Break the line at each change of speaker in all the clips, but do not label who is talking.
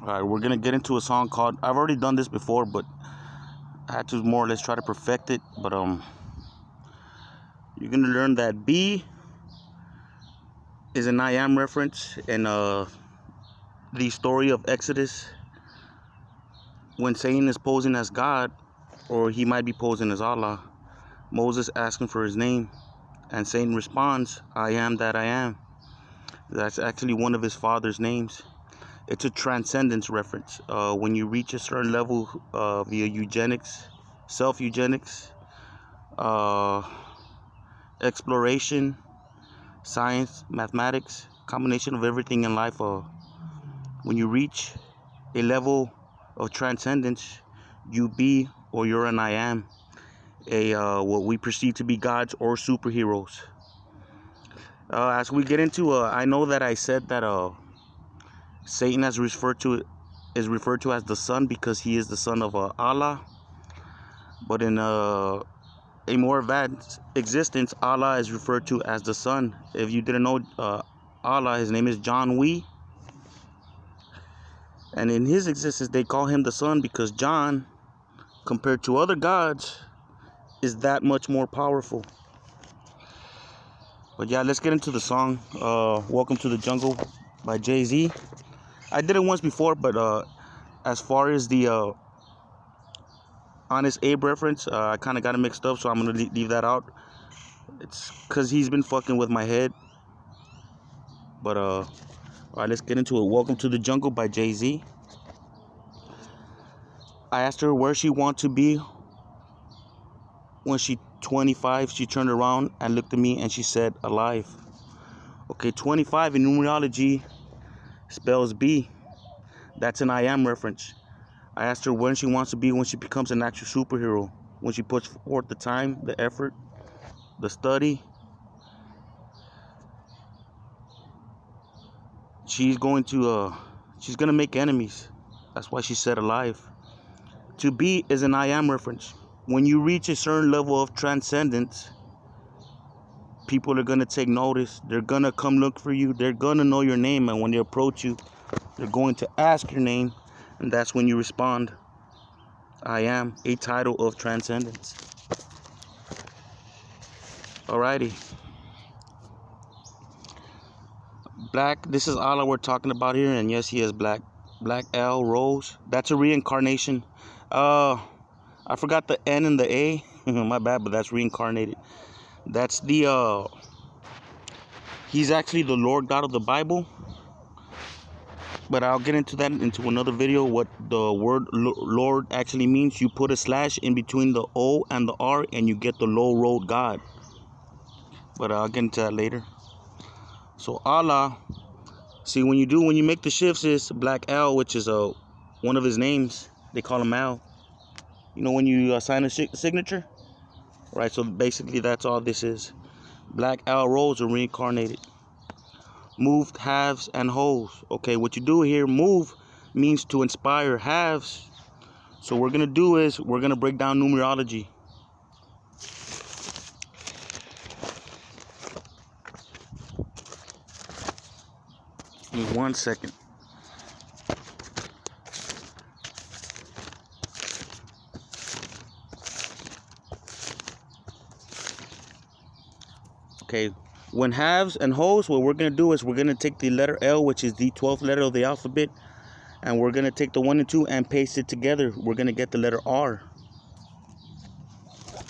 Alright, we're gonna get into a song called, I've already done this before, but I had to more or less try to perfect it. But you're gonna learn that B is an I am reference in the story of Exodus, when Satan is posing as God, or he might be posing as Allah. Moses asking for his name, and Satan responds, I am that I am. That's actually one of his father's names. It's a transcendence reference. When you reach a certain level via eugenics, self-eugenics, exploration, science, mathematics, combination of everything in life. When you reach a level of transcendence, you be, or you're an I am, what we perceive to be gods or superheroes. As we get into, I know that I said that Satan is referred to as the son because he is the son of Allah. But in a more advanced existence, Allah is referred to as the son. If you didn't know, Allah, his name is John Wee. And in his existence, they call him the son because John, compared to other gods, is that much more powerful. But yeah, let's get into the song. Welcome to the Jungle by Jay-Z. I did it once before, but as far as the Honest Abe reference, I kind of got it mixed up, so I'm going to leave that out. It's because he's been fucking with my head. But all right, let's get into it. Welcome to the Jungle by Jay-Z. I asked her where she want to be when she 25. She turned around and looked at me and she said, alive. Okay, 25 in numerology spells B. That's an I am reference. I asked her when she wants to be when she becomes an actual superhero. When she puts forth the time, the effort, the study. She's gonna make enemies. That's why she said alive. To be is an I am reference. When you reach a certain level of transcendence, people are gonna take notice. They're gonna come look for you. They're gonna know your name, and when they approach you, they're going to ask your name, and that's when you respond. I am, a title of transcendence. Alrighty. Black, this is Allah we're talking about here, and yes, he is black. Black L Rose. That's a reincarnation. I forgot the N and the A. My bad, but that's reincarnated. That's the he's actually the Lord God of the Bible. But I'll get into that into another video, what the word Lord actually means. You put a slash in between the O and the R and you get the low road God. But I'll get into that later. So Allah, see, when you make the shifts, is Black L, which is one of his names. They call him Al. You know when you sign a signature? Right, so basically that's all this is. Black Al Rose are reincarnated. Moved, halves, and wholes. Okay, what you do here, move means to inspire. Halves, so what we're going to do is we're going to break down numerology. Give me 1 second. Okay, when halves and wholes, what we're going to do is we're going to take the letter L, which is the 12th letter of the alphabet, and we're going to take the 1 and 2 and paste it together. We're going to get the letter R.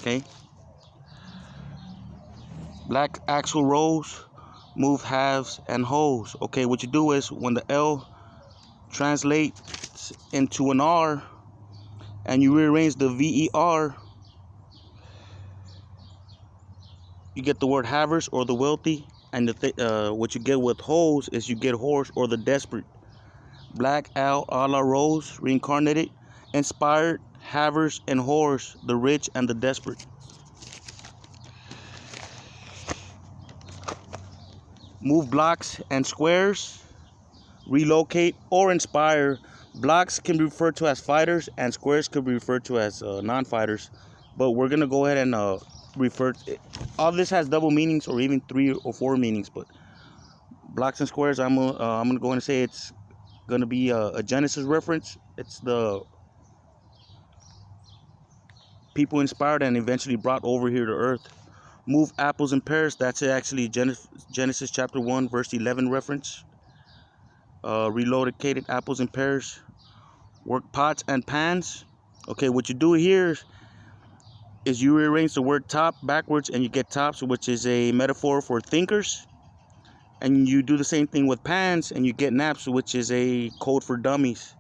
Okay. Black Axl Rose, move halves and wholes. Okay, what you do is when the L translates into an R and you rearrange the VER, you get the word havers or the wealthy, and what you get with holes is you get horse or the desperate. Black Al Allah Rose, reincarnated, inspired, havers and whores, the rich and the desperate. Move blocks and squares, relocate or inspire. Blocks can be referred to as fighters and squares can be referred to as non-fighters. But we're going to go ahead and refer to it. All this has double meanings or even 3 or 4 meanings. But blocks and squares, I'm gonna go ahead and say it's gonna be a Genesis reference. It's the people inspired and eventually brought over here to Earth. Move apples and pears. That's actually Genesis chapter 1 verse 11 reference. Relocated apples and pears. Work pots and pans. Okay, what you do here is you rearrange the word top backwards and you get tops, which is a metaphor for thinkers. And you do the same thing with pans and you get naps, which is a code for dummies.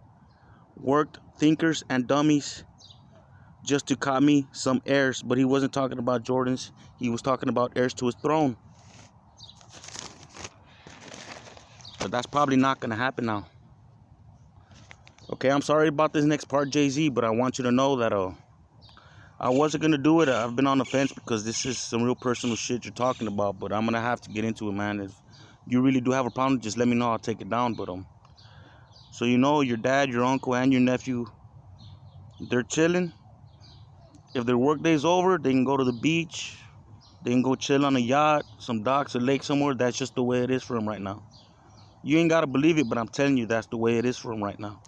Worked thinkers and dummies just to cop me some heirs. But he wasn't talking about Jordans. He was talking about heirs to his throne. But that's probably not going to happen now. Okay, I'm sorry about this next part, Jay-Z, but I want you to know that I wasn't going to do it. I've been on the fence because this is some real personal shit you're talking about, but I'm going to have to get into it, man. If you really do have a problem, just let me know. I'll take it down. But so you know, your dad, your uncle, and your nephew, they're chilling. If their work day's over, they can go to the beach. They can go chill on a yacht, some docks, a lake somewhere. That's just the way it is for them right now. You ain't got to believe it, but I'm telling you, that's the way it is for them right now.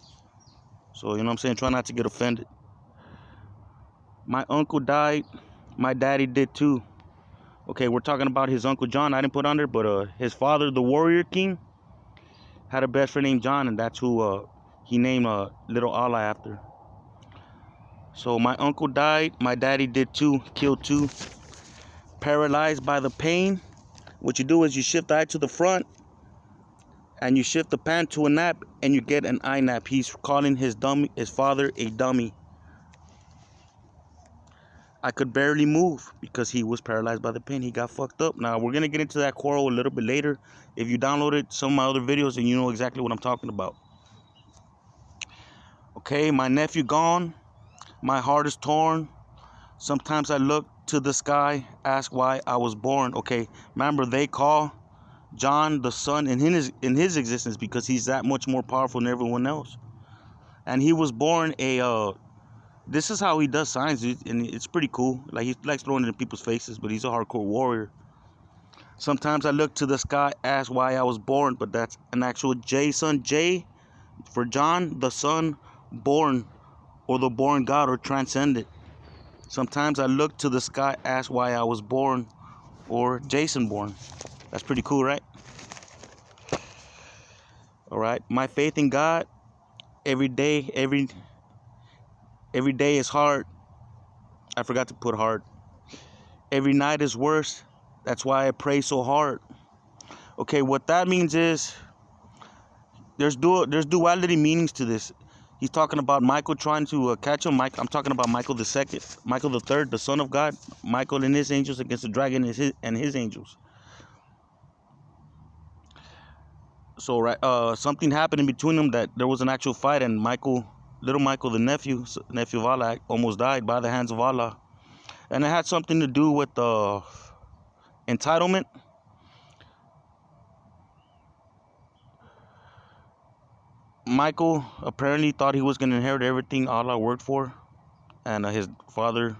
So, you know what I'm saying? Try not to get offended. My uncle died. My daddy did too. Okay, we're talking about his Uncle John. I didn't put on there, but his father, the Warrior King, had a best friend named John, and that's who he named little Allah after. So my uncle died. My daddy did too. Killed too. Paralyzed by the pain. What you do is you shift the eye to the front, and you shift the pan to a nap, and you get an eye nap. He's calling his father a dummy. I could barely move because he was paralyzed by the pain. He got fucked up. Now, we're going to get into that quarrel a little bit later. If you downloaded some of my other videos, and you know exactly what I'm talking about. Okay, my nephew gone. My heart is torn. Sometimes I look to the sky, ask why I was born. Okay, remember, they call John the Son in his existence because he's that much more powerful than everyone else. And he was born this is how he does science, dude, and it's pretty cool. Like, he likes throwing it in people's faces, but he's a hardcore warrior. Sometimes I look to the sky, ask why I was born, but that's an actual J, son. J for John, the Son, born, or the born God, or transcendent. Sometimes I look to the sky, ask why I was born, or Jason born. That's pretty cool, right? All right. My faith in God, every day is hard. I forgot to put hard. Every night is worse. That's why I pray so hard. Okay, what that means is there's duality meanings to this. He's talking about Michael trying to catch him. I'm talking about Michael the Second, Michael the Third, the Son of God. Michael and his angels against the dragon and his angels. So something happened in between them that there was an actual fight, and little Michael, the nephew of Allah, almost died by the hands of Allah, and it had something to do with entitlement. Michael apparently thought he was going to inherit everything Allah worked for, and his father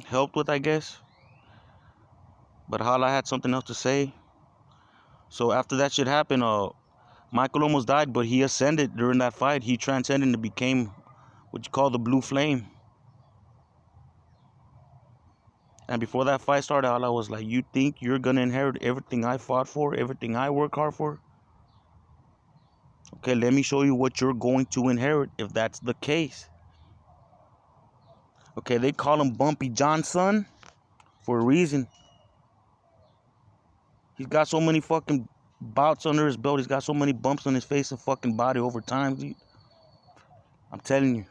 helped with, I guess. But Allah had something else to say. So after that shit happened, Michael almost died, but he ascended during that fight. He transcended and became what you call the blue flame. And before that fight started, Allah was like, you think you're going to inherit everything I fought for, everything I work hard for? Okay, let me show you what you're going to inherit if that's the case. Okay, they call him Bumpy Johnson for a reason. He's got so many fucking bouts under his belt. He's got so many bumps on his face and fucking body over time, dude. I'm telling you.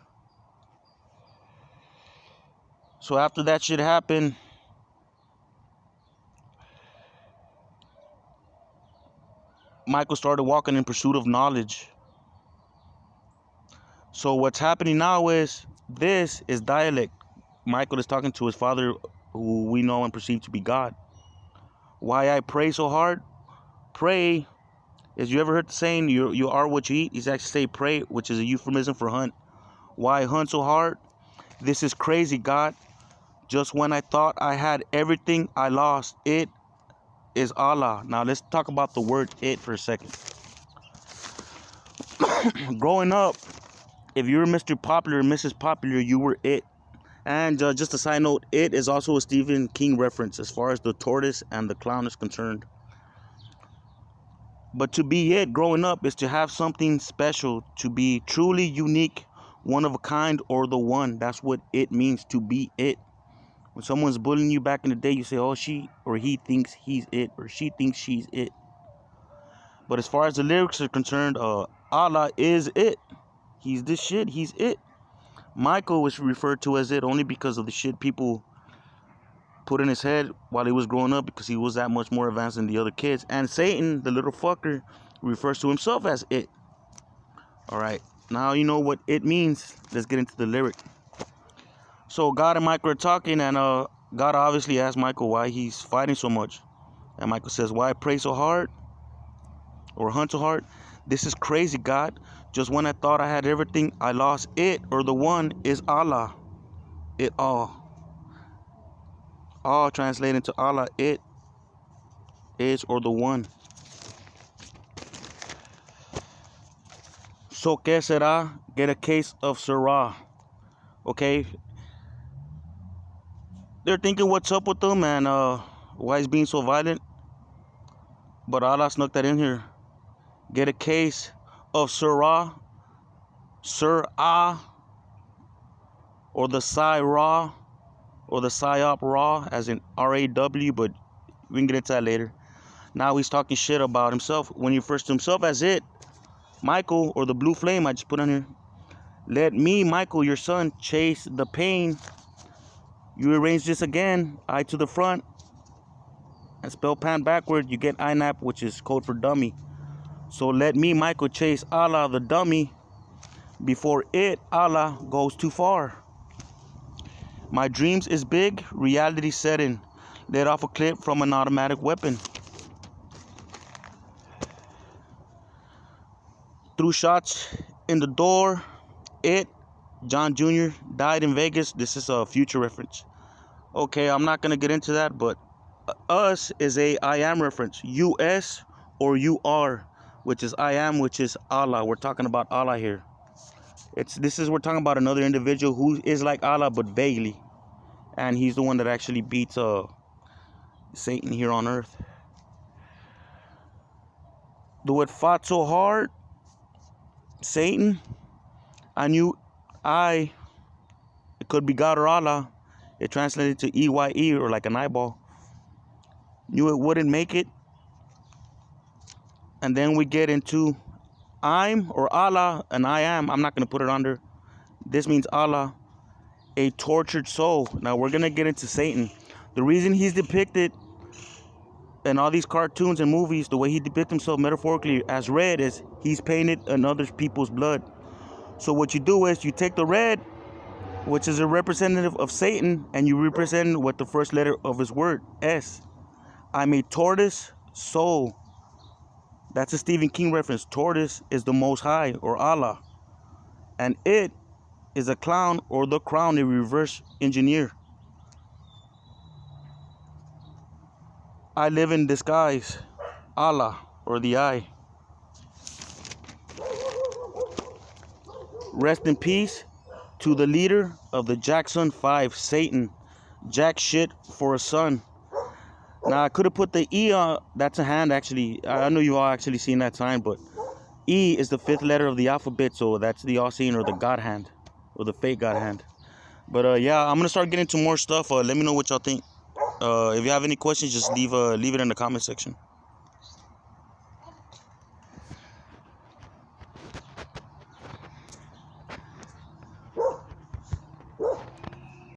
So after that shit happened, Michael started walking in pursuit of knowledge. So what's happening now is, this is dialect. Michael is talking to his father, who we know and perceive to be God. Why I pray so hard? Pray is, you ever heard the saying, you are what you eat? He's actually say pray, which is a euphemism for hunt. Why I hunt so hard? This is crazy, God. Just when I thought I had everything, I lost. It is Allah. Now let's talk about the word it for a second. Growing up, if you were Mr. Popular, Mrs. Popular, you were it. And just a side note, it is also a Stephen King reference as far as the tortoise and the clown is concerned. But to be it growing up is to have something special, to be truly unique, one of a kind, or the one. That's what it means to be it. When someone's bullying you back in the day, you say, oh, she or he thinks he's it, or she thinks she's it. But as far as the lyrics are concerned, Allah is it. He's this shit. He's it. Michael was referred to as it only because of the shit people put in his head while he was growing up, because he was that much more advanced than the other kids. And Satan, the little fucker, refers to himself as it. Alright, now you know what it means. Let's get into the lyric. So God and Michael are talking, and God obviously asked Michael why he's fighting so much. And Michael says, why I pray so hard or hunt so hard? This is crazy, God. Just when I thought I had everything, I lost it, or the one is Allah. It all. All translated to Allah, it is, or the one. So que será? Get a case of Syrah. Okay. They're thinking what's up with them and why he's being so violent. But Allah snuck that in here. Get a case of Syrah. Syrah. Or the Syrah. Or the Psyop Raw, as in R-A-W, but we can get into that later. Now he's talking shit about himself. When he refers to himself as it, Michael, or the blue flame, I just put on here. Let me, Michael, your son, chase the pain. You arrange this again, I to the front, and spell pan backward, you get INAP, which is code for dummy. So let me, Michael, chase Allah, the dummy, before it, Allah, goes too far. My dreams is big, reality setting. Let off a clip from an automatic weapon. Threw shots in the door. It, John Jr., died in Vegas. This is a future reference. Okay, I'm not going to get into that, but us is a I am reference. US or you are, which is I am, which is Allah. We're talking about Allah here. We're talking about another individual who is like Allah, but vaguely. And he's the one that actually beats Satan here on earth. The word fought so hard, Satan, I knew it could be God or Allah. It translated to EYE, or like an eyeball. Knew it wouldn't make it. And then we get into I'm, or Allah, and I am. I'm not going to put it under. This means Allah, a tortured soul. Now we're going to get into Satan. The reason he's depicted in all these cartoons and movies, the way he depicts himself metaphorically as red, is he's painted in other people's blood. So what you do is you take the red, which is a representative of Satan, and you represent with the first letter of his word, S. I'm a tortoise soul. That's a Stephen King reference. Tortoise is the Most High, or Allah. And it is a clown, or the crown, a reverse engineer. I live in disguise. Allah, or the I. Rest in peace to the leader of the Jackson 5, Satan. Jack shit for a son. Now, I could have put the E on. That's a hand, actually. I know you all actually seen that sign, but E is the 5th letter of the alphabet, so that's the all-seeing, or the God hand, or the fake God hand. But yeah, I'm gonna start getting to more stuff. Let me know what y'all think. If you have any questions, just leave it in the comment section.